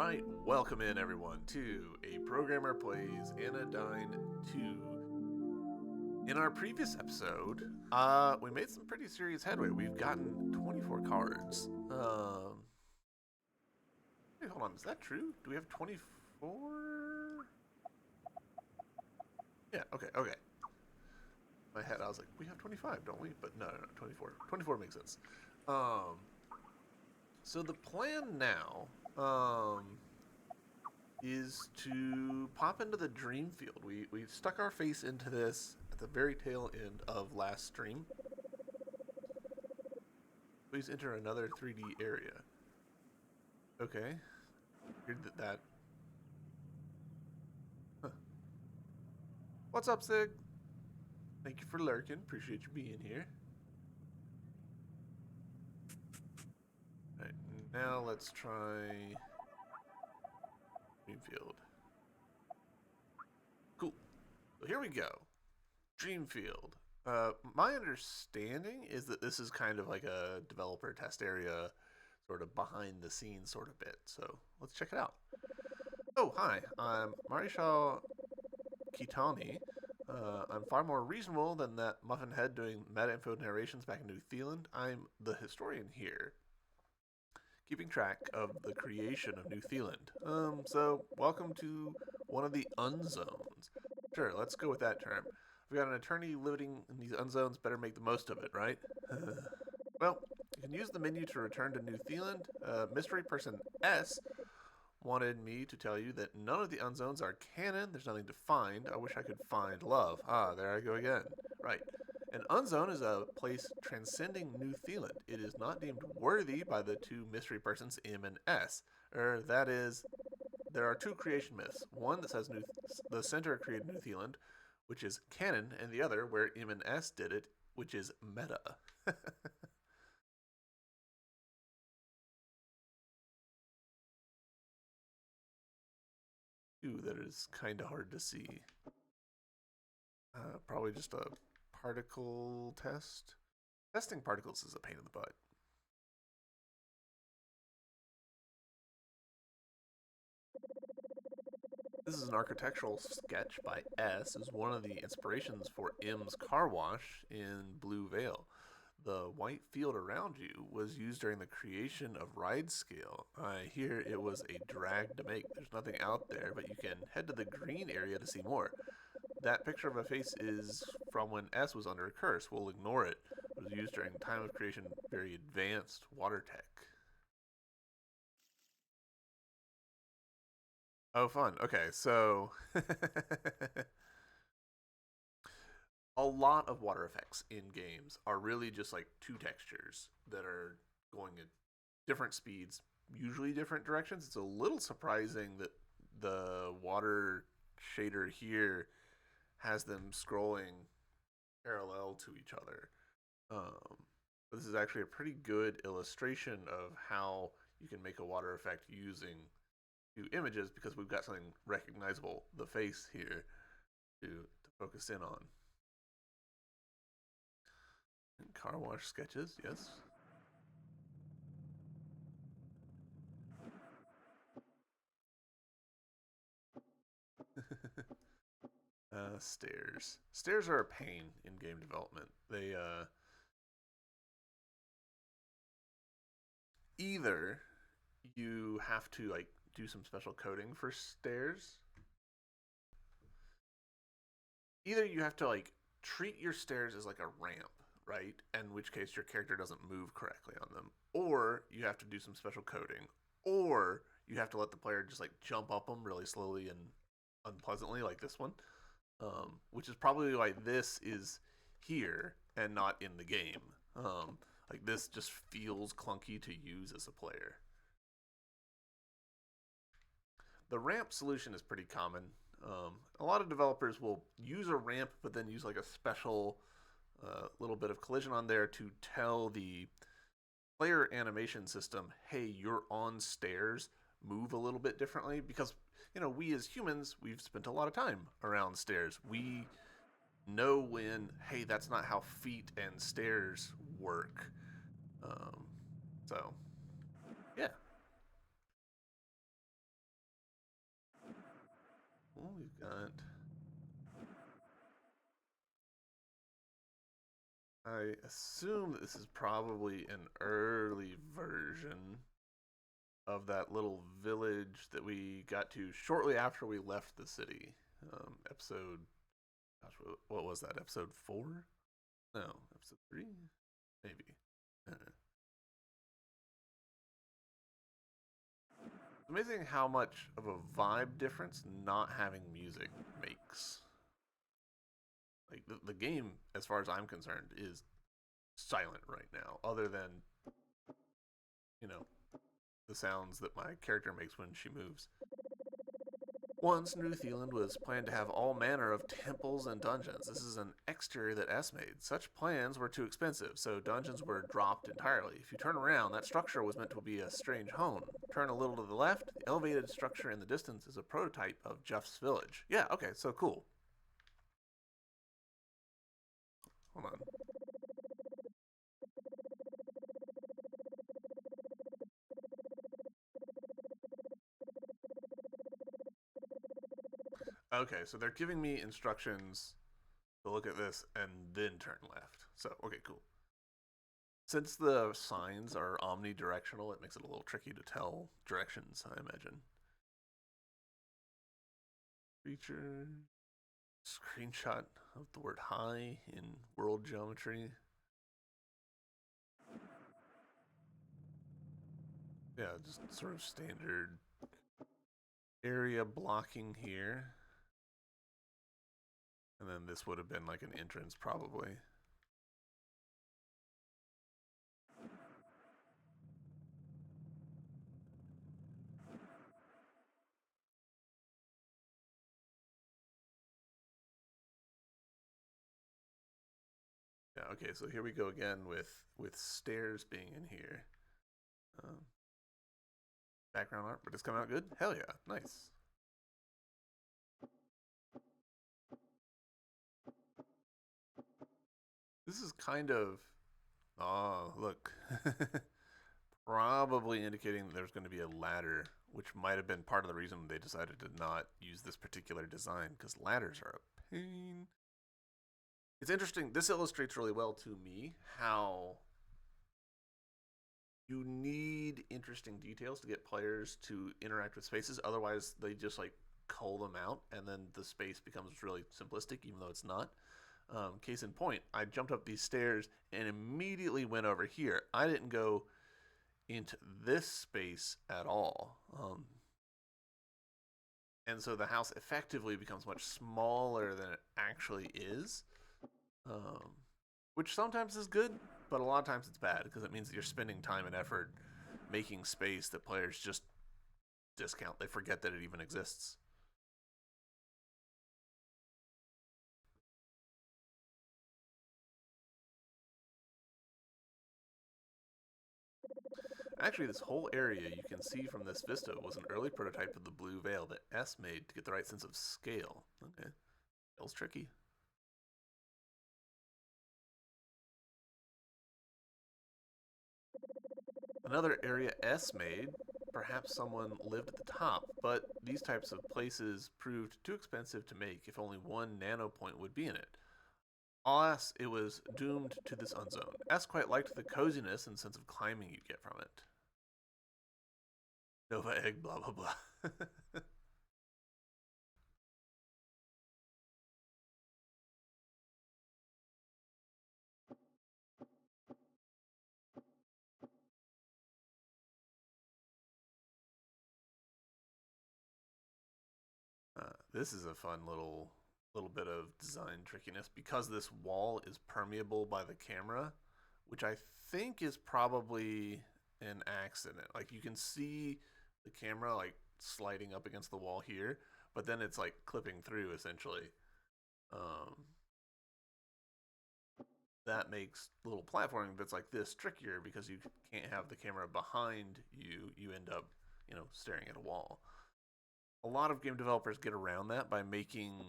Alright, welcome in everyone to A Programmer Plays Anodyne 2. In our previous episode, we made some pretty serious headway. We've gotten 24 cards. Wait, hold on, is that true? Do we have 24? Yeah, okay. In my head, I was like, we have 25, don't we? But no, 24. 24 makes sense. So the plan now, is to pop into the dream field. We stuck our face into this at the very tail end of last stream. Please enter another 3D area. Okay. Weird that. Huh. What's up, Sig? Thank you for lurking. Appreciate you being here. Alright, now let's try Dreamfield. Cool. So here we go. Dreamfield. My understanding is that this is kind of like a developer test area, sort of behind the scenes sort of bit. So let's check it out. Oh, hi. I'm Marishal Kitani. I'm far more reasonable than that muffin head doing meta info narrations back in New Zealand. I'm the historian here, keeping track of the creation of New Zealand. So welcome to one of the unzones. Sure, let's go with that term. We got an attorney living in these unzones, better make the most of it, right? Well, you can use the menu to return to New Zealand. Mystery person S wanted me to tell you that none of the unzones are canon. There's nothing to find. I wish I could find love. Ah, there I go again. Right. An unzone is a place transcending New Zealand. It is not deemed worthy by the two mystery persons M and S. That is, there are two creation myths. One that says the center created New Zealand, which is canon, and the other where M and S did it, which is meta. Ooh, that is kind of hard to see. Probably just a particle test. Testing particles is a pain in the butt. This is an architectural sketch by S. Is one of the inspirations for M's car wash in Blue Vale. The white field around you was used during the creation of Ride Scale. I hear it was a drag to make. There's nothing out there, but you can head to the green area to see more. That picture of a face is from when S was under a curse. We'll ignore it. It was used during time of creation, very advanced water tech. Oh, fun. Okay, so a lot of water effects in games are really just like two textures that are going at different speeds, usually different directions. It's a little surprising that the water shader here has them scrolling parallel to each other. Um, this is actually a pretty good illustration of how you can make a water effect using two images because we've got something recognizable, the face here, to focus in on. And car wash sketches, yes. Stairs. Stairs are a pain in game development. They either you have to like do some special coding for stairs. Either you have to like treat your stairs as like a ramp, right? In which case your character doesn't move correctly on them, or you have to do some special coding, or you have to let the player just like jump up them really slowly and unpleasantly, like this one, which is probably why this is here and not in the game. Like this just feels clunky to use as a player. The ramp solution is pretty common. A lot of developers will use a ramp, but then use like a special little bit of collision on there to tell the player animation system, hey, you're on stairs, move a little bit differently. Because, we as humans, we've spent a lot of time around stairs. We know when, hey, that's not how feet and stairs work. So, yeah. got. I assume that this is probably an early version of that little village that we got to shortly after we left the city. Episode, gosh, what was that? Episode 4? No, episode 3? Maybe. It's amazing how much of a vibe difference not having music makes. Like, the game, as far as I'm concerned, is silent right now, other than, you know, the sounds that my character makes when she moves. Once, New Zealand was planned to have all manner of temples and dungeons. This is an exterior that S made. Such plans were too expensive, so dungeons were dropped entirely. If you turn around, that structure was meant to be a strange home. Turn a little to the left, the elevated structure in the distance is a prototype of Jeff's village. Yeah, okay, so cool. Hold on. Okay, so they're giving me instructions to look at this and then turn left. So, okay, cool. Since the signs are omnidirectional, it makes it a little tricky to tell directions, I imagine. Feature screenshot of the word high in world geometry. Yeah, just sort of standard area blocking here. And then this would have been like an entrance, probably. Yeah, okay, so here we go again with stairs being in here. Um, Background art, but it's coming out good? Hell yeah, nice. This is kind of, oh, look. Probably indicating that there's going to be a ladder, which might have been part of the reason they decided to not use this particular design, because ladders are a pain. It's interesting. This illustrates really well to me how you need interesting details to get players to interact with spaces. Otherwise, they just like cull them out, and then the space becomes really simplistic, even though it's not. Case in point, I jumped up these stairs and immediately went over here. I didn't go into this space at all. And so the house effectively becomes much smaller than it actually is, um, which sometimes is good, but a lot of times it's bad because it means that you're spending time and effort making space that players just discount. They forget that it even exists. Actually, this whole area you can see from this vista was an early prototype of the blue veil that S made to get the right sense of scale. Okay, feels tricky. Another area S made, perhaps someone lived at the top, but these types of places proved too expensive to make if only one nano point would be in it. Alas, it was doomed to this unzone. S quite liked the coziness and sense of climbing you get from it. Nova egg, blah blah blah. This is a fun little bit of design trickiness because this wall is permeable by the camera, which I think is probably an accident. Like you can see the camera like sliding up against the wall here, but then it's like clipping through essentially. Um, that makes little platforming bits like this trickier because you can't have the camera behind you. You end up, staring at a wall. A lot of game developers get around that by making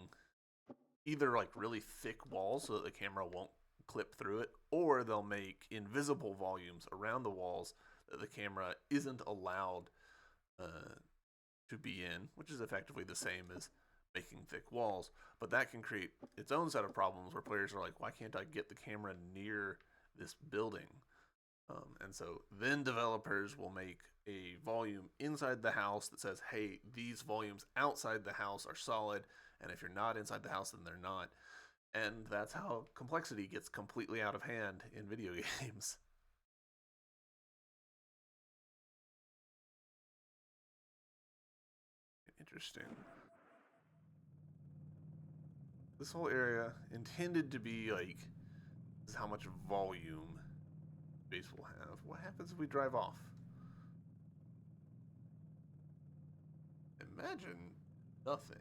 either like really thick walls so that the camera won't clip through it, or they'll make invisible volumes around the walls that the camera isn't allowed uh, to be in, which is effectively the same as making thick walls, but that can create its own set of problems where players are like, why can't I get the camera near this building? And so then developers will make a volume inside the house that says, hey, these volumes outside the house are solid, and if you're not inside the house, then they're not. And that's how complexity gets completely out of hand in video games. Interesting. This whole area intended to be like, this is how much volume space we'll have. What happens if we drive off? Imagine nothing.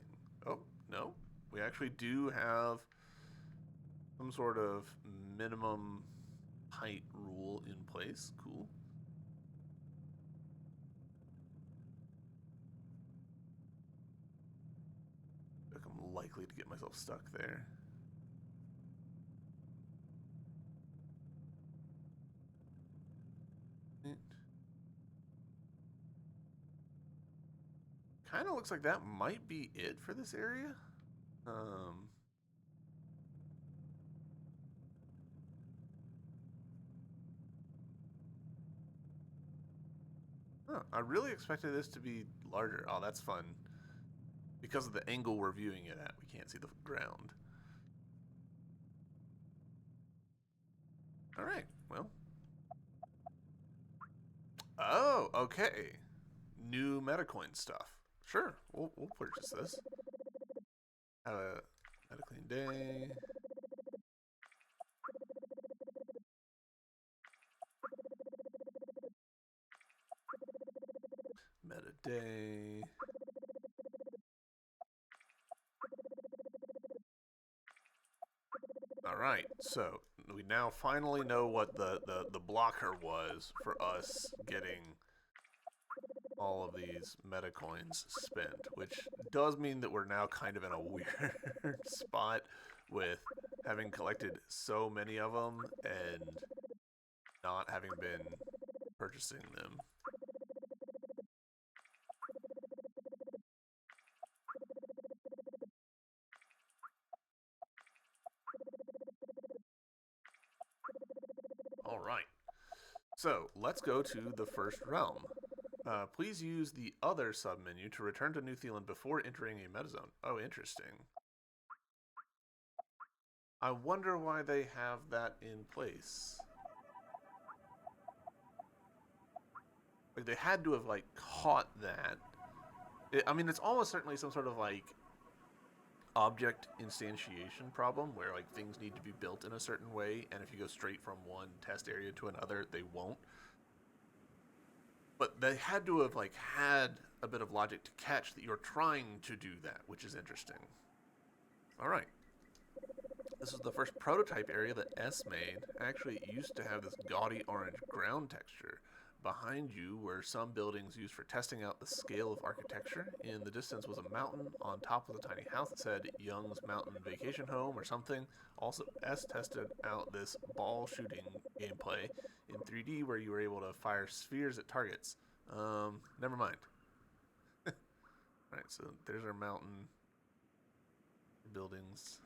Oh, no. We actually do have some sort of minimum height rule in place. Cool. I think I'm likely to get myself stuck there. Kind of looks like that might be it for this area. Um, I really expected this to be larger. Oh, that's fun. Because of the angle we're viewing it at, we can't see the ground. All right, well. Oh, okay. New MetaCoin stuff. Sure, we'll purchase this. Have a MetaClean day. Meta day. All right, so we now finally know what the blocker was for us getting all of these meta coins spent, which does mean that we're now kind of in a weird spot with having collected so many of them and not having been purchasing them. All right. So let's go to the first realm. Please use the other submenu to return to New Zealand before entering a metazone. Oh, interesting. I wonder why they have that in place. Like they had to have like caught that. I mean, it's almost certainly some sort of like object instantiation problem where like things need to be built in a certain way, and if you go straight from one test area to another, they won't. But they had to have like had a bit of logic to catch that you're trying to do that, which is interesting. All right. This is the first prototype area that S made. Actually, it used to have this gaudy orange ground texture. Behind you were some buildings used for testing out the scale of architecture. In the distance was a mountain. On top of the tiny house that said Young's Mountain Vacation Home or something. Also, S tested out this ball shooting gameplay in 3D where you were able to fire spheres at targets. Never mind. Alright, so there's our mountain buildings.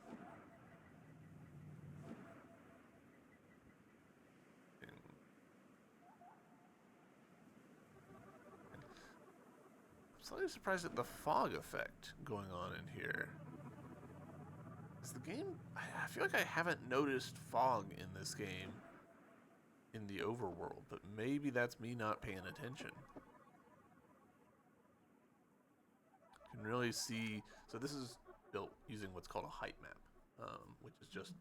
Slightly surprised at the fog effect going on in here. Is the game... I feel like I haven't noticed fog in this game in the overworld, but maybe that's me not paying attention. You can really see... So this is built using what's called a height map, which is just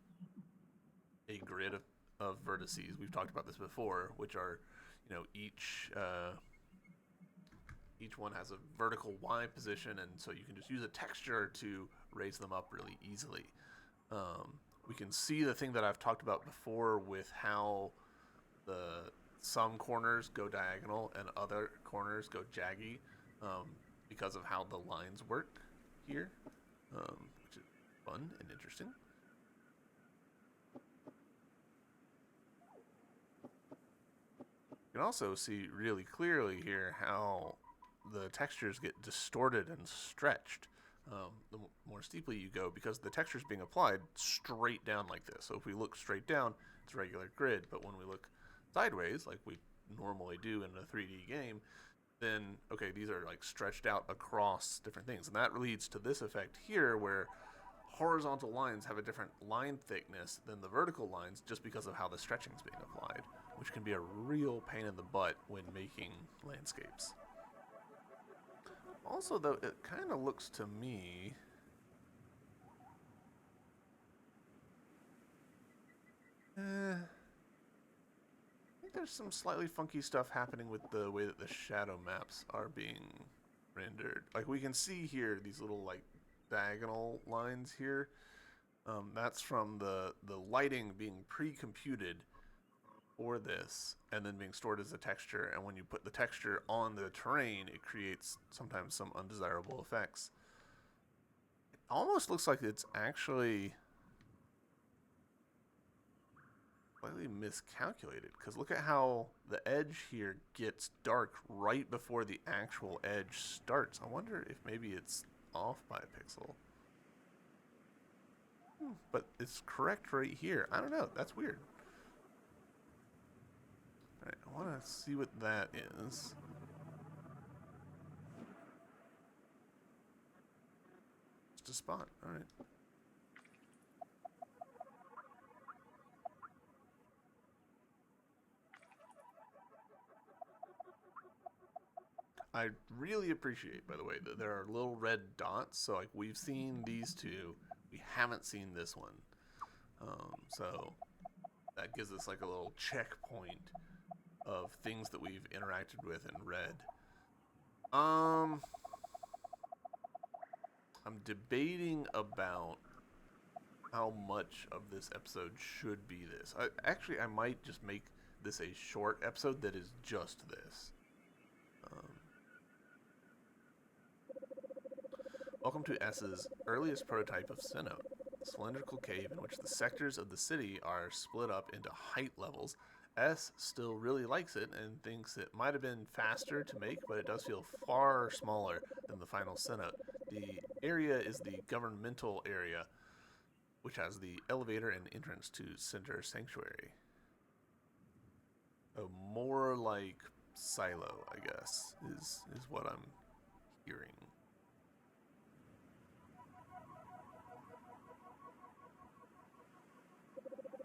a grid of vertices. We've talked about this before, which are, you know, each one has a vertical Y position, and so you can just use a texture to raise them up really easily. We can see the thing that I've talked about before with how some corners go diagonal and other corners go jaggy because of how the lines work here, which is fun and interesting. You can also see really clearly here how the textures get distorted and stretched. The more steeply you go, because the texture is being applied straight down like this. So if we look straight down, it's a regular grid, but when we look sideways, like we normally do in a 3D game, then okay, these are like stretched out across different things, and that leads to this effect here, where horizontal lines have a different line thickness than the vertical lines, just because of how the stretching is being applied, which can be a real pain in the butt when making landscapes. Also, though, it kind of looks to me. I think there's some slightly funky stuff happening with the way that the shadow maps are being rendered. Like we can see here these little like diagonal lines here. That's from the lighting being pre-computed for this and then being stored as a texture. And when you put the texture on the terrain, it creates sometimes some undesirable effects. It almost looks like it's actually slightly miscalculated, because look at how the edge here gets dark right before the actual edge starts. I wonder if maybe it's off by a pixel. But it's correct right here. I don't know. That's weird. Alright, I want to see what that is. Just a spot. Alright. I really appreciate, by the way, that there are little red dots. So, like, we've seen these two. We haven't seen this one. So, that gives us, like, a little checkpoint of things that we've interacted with in red. I'm debating about how much of this episode should be this. I might just make this a short episode that is just this. Welcome to S's earliest prototype of Sinnoh, a cylindrical cave in which the sectors of the city are split up into height levels. S still really likes it and thinks it might have been faster to make, but it does feel far smaller than the final Sinnoh. The area is the governmental area, which has the elevator and entrance to Center Sanctuary. So more like Silo, I guess, is what I'm hearing.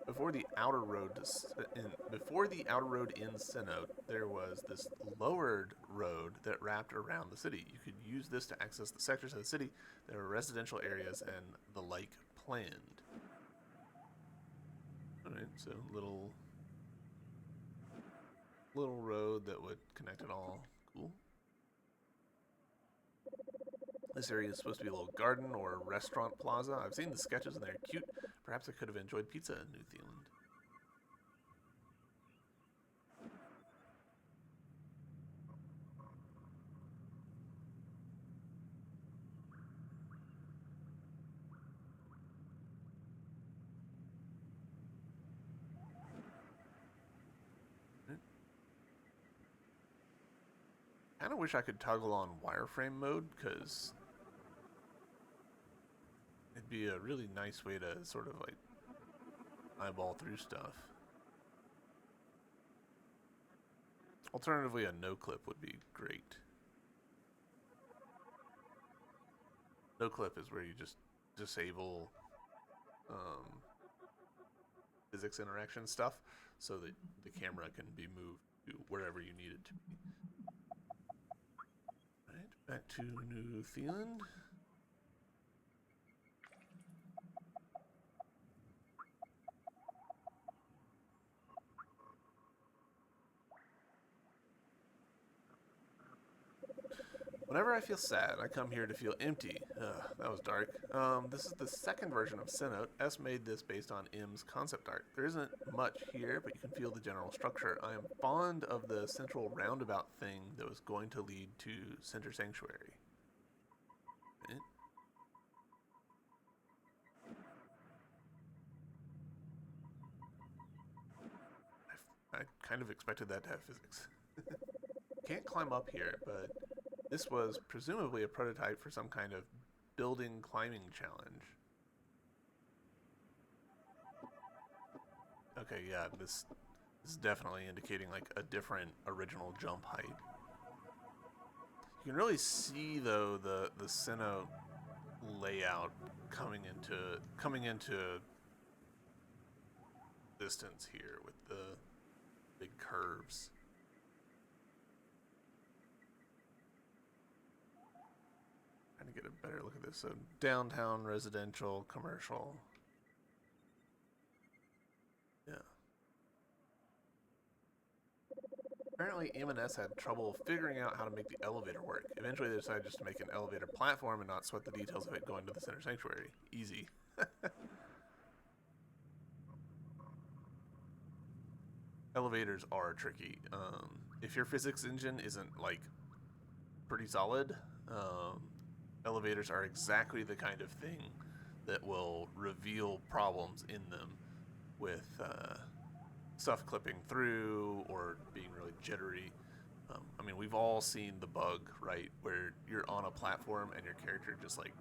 Before the outer road in Sinnoh, there was this lowered road that wrapped around the city. You could use this to access the sectors of the city. There were residential areas and the like planned. All right, so little road that would connect it all. Cool. This area is supposed to be a little garden or restaurant plaza. I've seen the sketches and they're cute. Perhaps I could have enjoyed pizza in New Zealand. I kind of wish I could toggle on wireframe mode, because it'd be a really nice way to sort of like eyeball through stuff. Alternatively, a no clip would be great. No clip is where you just disable physics interaction stuff so that the camera can be moved to wherever you need it to be. Alright, back to New Zealand. Whenever I feel sad, I come here to feel empty. Ugh, that was dark. This is the second version of Sinnoh. S made this based on M's concept art. There isn't much here, but you can feel the general structure. I am fond of the central roundabout thing that was going to lead to Center Sanctuary. I kind of expected that to have physics. Can't climb up here, but this was presumably a prototype for some kind of building climbing challenge. Okay, yeah, this is definitely indicating like a different original jump height. You can really see though the Sinnoh layout coming into distance here with the big curves. Trying to get a better look at this. So downtown residential commercial. Yeah. Apparently, M&S had trouble figuring out how to make the elevator work. Eventually, they decided just to make an elevator platform and not sweat the details of it going to the center sanctuary. Easy. Elevators are tricky. If your physics engine isn't like pretty solid, um, elevators are exactly the kind of thing that will reveal problems in them with stuff clipping through or being really jittery. I mean, we've all seen the bug, right, where you're on a platform and your character just like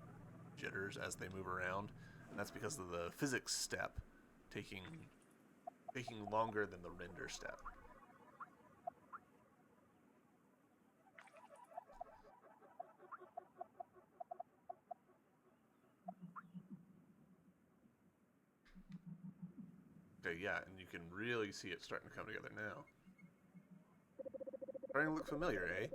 jitters as they move around, and that's because of the physics step taking longer than the render step. Okay, yeah, and you can really see it starting to come together now. Starting to look familiar, eh?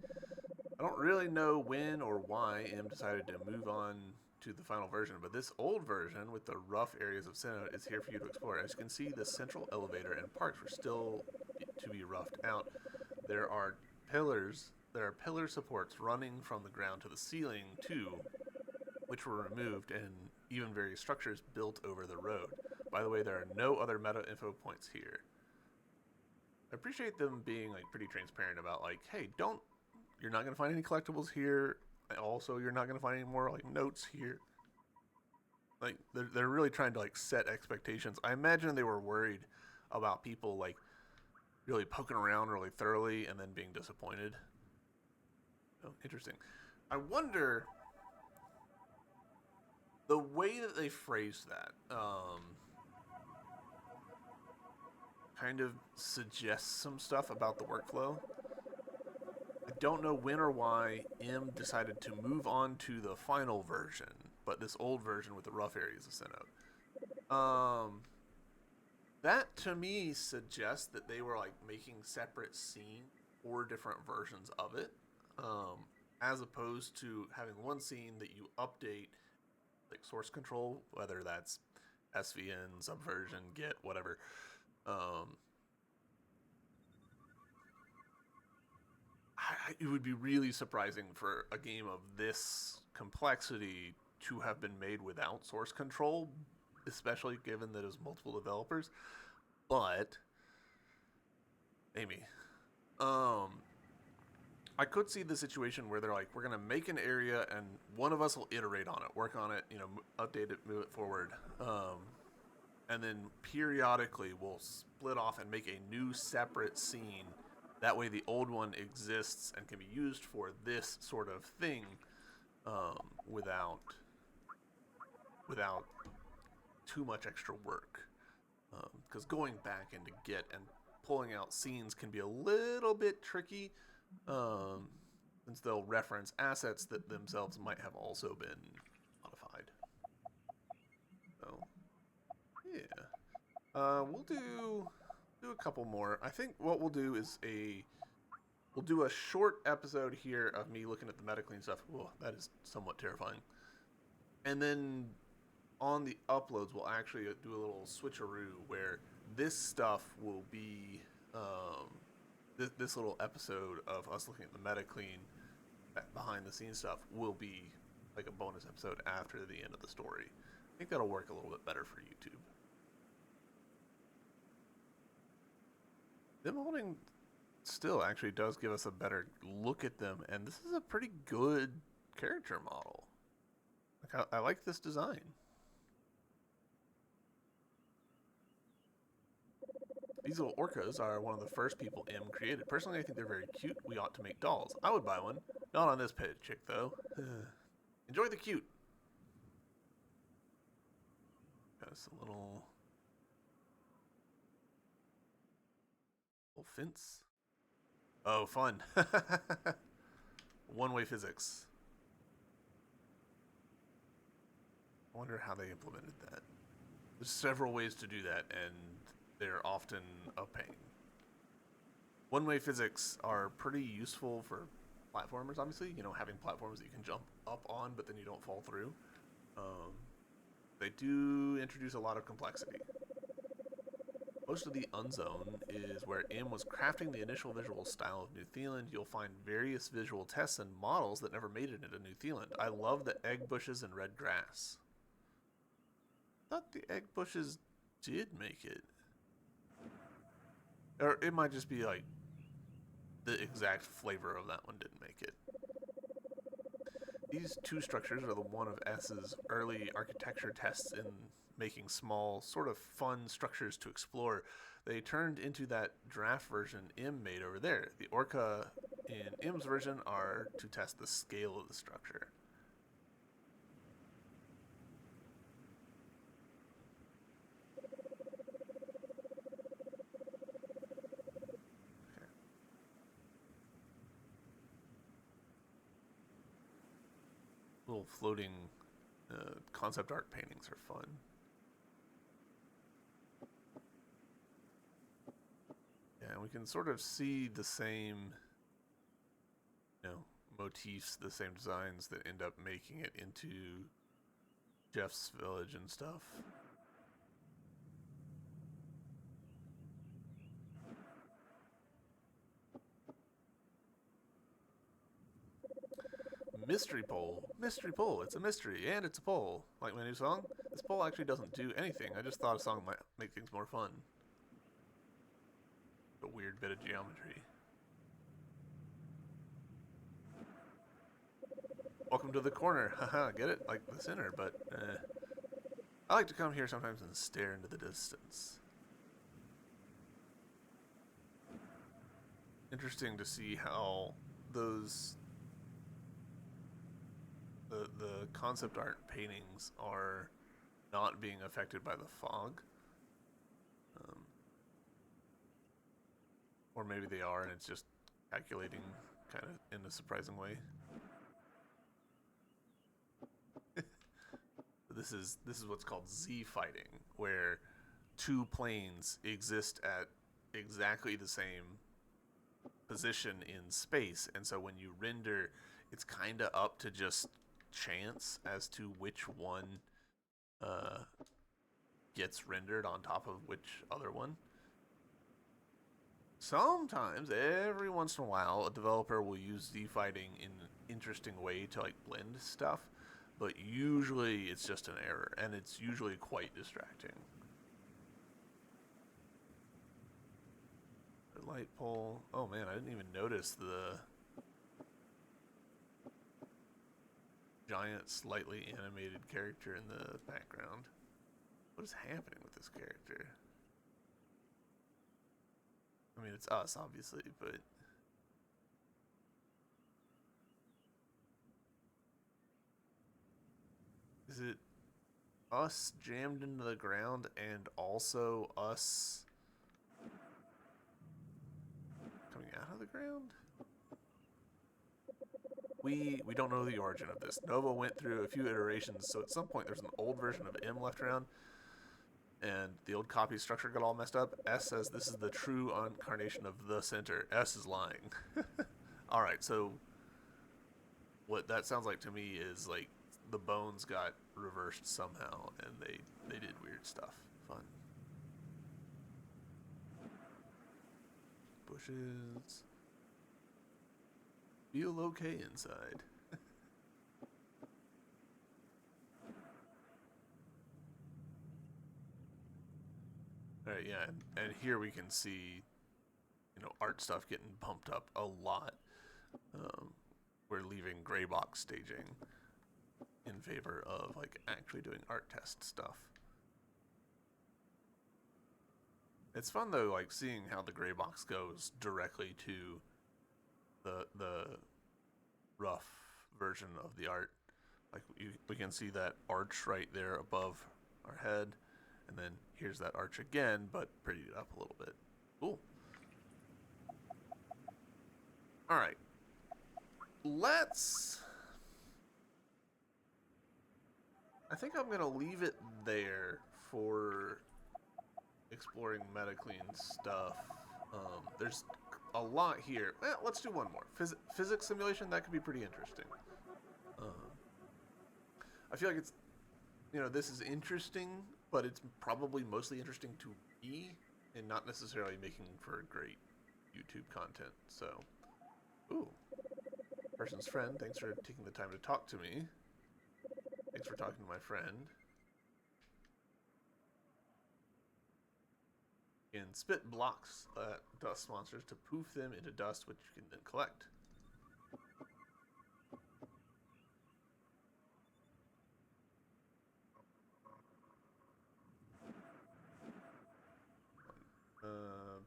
I don't really know when or why M decided to move on to the final version, but this old version with the rough areas of Sinnoh is here for you to explore. As you can see, the central elevator and parks were still to be roughed out. There are pillar supports running from the ground to the ceiling too, which were removed, and even various structures built over the road. By the way, there are no other meta info points here. I appreciate them being like pretty transparent about like, hey, you're not gonna find any collectibles here. Also, you're not gonna find any more like notes here. Like they're really trying to like set expectations. I imagine they were worried about people like really poking around really thoroughly and then being disappointed. Oh, interesting. I wonder the way that they phrased that kind of suggests some stuff about the workflow. I don't know when or why M decided to move on to the final version, but this old version with the rough areas of Sinnoh. That to me suggests that they were like making separate scenes or different versions of it, as opposed to having one scene that you update like source control, whether that's SVN, Subversion, Git, whatever. It would be really surprising for a game of this complexity to have been made without source control, especially given that it was multiple developers. But maybe. I could see the situation where they're like, we're gonna make an area and one of us will iterate on it, work on it, update it, move it forward, and then periodically we'll split off and make a new separate scene. That way, the old one exists and can be used for this sort of thing, without too much extra work. Because going back into Git and pulling out scenes can be a little bit tricky, since they'll reference assets that themselves might have also been modified. So, yeah. We'll do a couple more. I think what we'll do is we'll do a short episode here of me looking at the MetaClean stuff. Whoa, that is somewhat terrifying. And then on the uploads, we'll actually do a little switcheroo where this stuff will be this little episode of us looking at the MetaClean behind the scenes stuff will be like a bonus episode after the end of the story. I think that'll work a little bit better for YouTube. Them holding still actually does give us a better look at them, and this is a pretty good character model. Like I like this design. These little orcas are one of the first people M created. Personally, I think they're very cute. We ought to make dolls. I would buy one. Not on this page chick, though. Enjoy the cute. Got us a little fence. Oh, fun. One-way physics. I wonder how they implemented that. There's several ways to do that, and they're often a pain. One-way physics are pretty useful for platformers, obviously. You know, having platforms that you can jump up on, but then you don't fall through. Um, they do introduce a lot of complexity. Most of the Unzone is where M was crafting the initial visual style of New Zealand. You'll find various visual tests and models that never made it into New Zealand. I love the egg bushes and red grass. I thought the egg bushes did make it. Or it might just be like the exact flavor of that one didn't make it. These two structures are the one of S's early architecture tests in making small, sort of fun structures to explore. They turned into that draft version M made over there. The Orca in M's version are to test the scale of the structure. Little floating concept art paintings are fun. Yeah, and we can sort of see the same, you know, motifs, the same designs that end up making it into Jeff's village and stuff. Mystery pole. Mystery pole. It's a mystery, and it's a pole. Like my new song? This pole actually doesn't do anything. I just thought a song might make things more fun. A weird bit of geometry. Welcome to the corner. Haha, get it? Like the center, but I like to come here sometimes and stare into the distance. Interesting to see how those the concept art paintings are not being affected by the fog. Or maybe they are and it's just calculating kind of in a surprising way. This is what's called Z fighting, where two planes exist at exactly the same position in space, and so when you render, it's kind of up to just chance as to which one uh, gets rendered on top of which other one. Sometimes, every once in a while, a developer will use Z fighting in an interesting way to like blend stuff, but usually it's just an error, and it's usually quite distracting. The light pole. Oh man, I didn't even notice the giant, slightly animated character in the background. What is happening with this character? I mean, it's us, obviously, but is it us jammed into the ground and also us coming out of the ground? We don't know the origin of this. Nova went through a few iterations, so at some point there's an old version of M left around, and the old copy structure got all messed up. S says this is the true incarnation of the center. S is lying. All right, so what that sounds like to me is like the bones got reversed somehow, and they did weird stuff. Fun. Bushes. Feel okay inside. All right, yeah, and here we can see, you know, art stuff getting pumped up a lot. Um, we're leaving gray box staging in favor of like actually doing art test stuff. It's fun though, like seeing how the gray box goes directly to the rough version of the art. Like we can see that arch right there above our head, And then here's that arch again, but prettied up a little bit. Cool. All right. I think I'm going to leave it there for exploring MetaClean stuff. There's a lot here. Well, let's do one more. Physics simulation, that could be pretty interesting. Um, I feel like this is interesting, but it's probably mostly interesting to me and not necessarily making for great YouTube content. So, ooh, person's friend, thanks for taking the time to talk to me. Thanks for talking to my friend. You can spit blocks at dust monsters to poof them into dust, which you can then collect.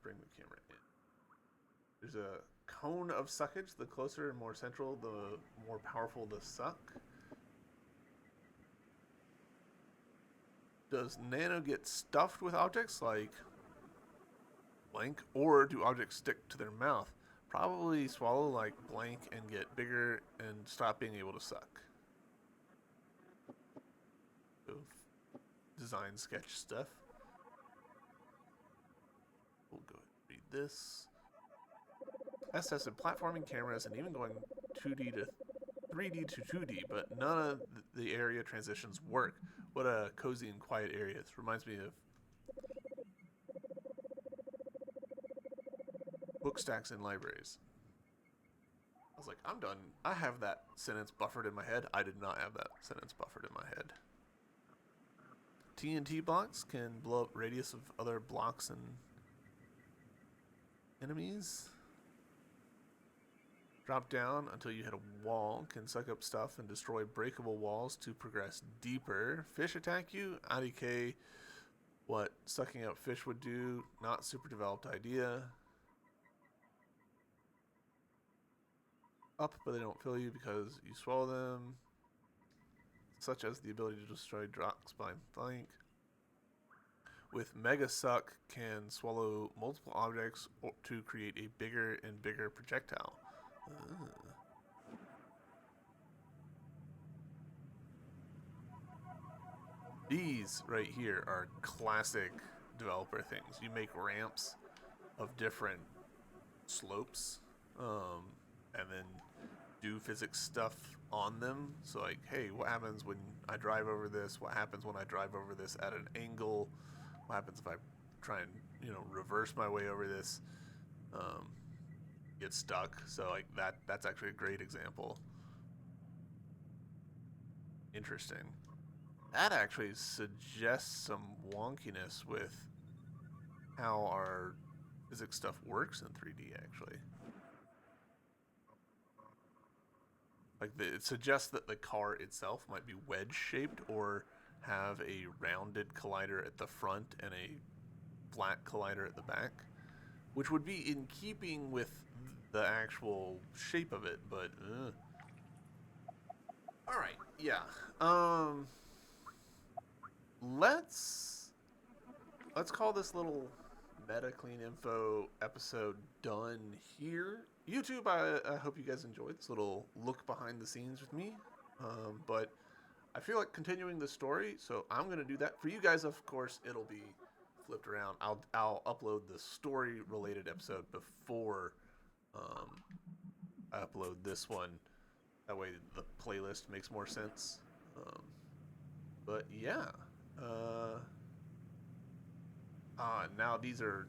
Bring the camera in. There's a cone of suckage. The closer and more central, the more powerful the suck. Does Nano get stuffed with objects like blank, or do objects stick to their mouth? Probably swallow like blank and get bigger and stop being able to suck. So, design sketch stuff. We'll go ahead and read this. Test tested platforming cameras and even going 2D to 3D to 2D, but none of the area transitions work. What a cozy and quiet area. This reminds me of book stacks in libraries. I was like, I'm done. I have that sentence buffered in my head. I did not have that sentence buffered in my head. TNT blocks can blow up radius of other blocks and enemies. Drop down until you hit a wall, can suck up stuff and destroy breakable walls to progress deeper. Fish attack you, IDK, what sucking up fish would do, not super developed idea. Up, but they don't fill you because you swallow them, such as the ability to destroy drops by blank. With Mega Suck, can swallow multiple objects to create a bigger and bigger projectile. These right here are classic developer things. You make ramps of different slopes, and then do physics stuff on them. So like, hey, what happens when I drive over this? What happens when I drive over this at an angle? What happens if I try and reverse my way over this? Get stuck. So like that's actually a great example. Interesting. That actually suggests some wonkiness with how our physics stuff works in 3D actually. Like it suggests that the car itself might be wedge shaped or have a rounded collider at the front and a flat collider at the back, which would be in keeping with the actual shape of it, but all right, yeah. Let's call this little MetaClean info episode done here. YouTube, I hope you guys enjoyed this little look behind the scenes with me. But I feel like continuing the story, so I'm gonna do that for you guys. Of course, it'll be flipped around. I'll upload the story related episode before I upload this one. That way the playlist makes more sense. But yeah. Now these are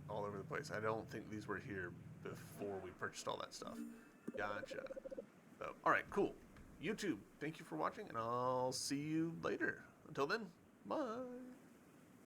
all over the place. I don't think these were here before we purchased all that stuff. Gotcha. So, all right, cool. YouTube, thank you for watching, and I'll see you later. Until then, bye.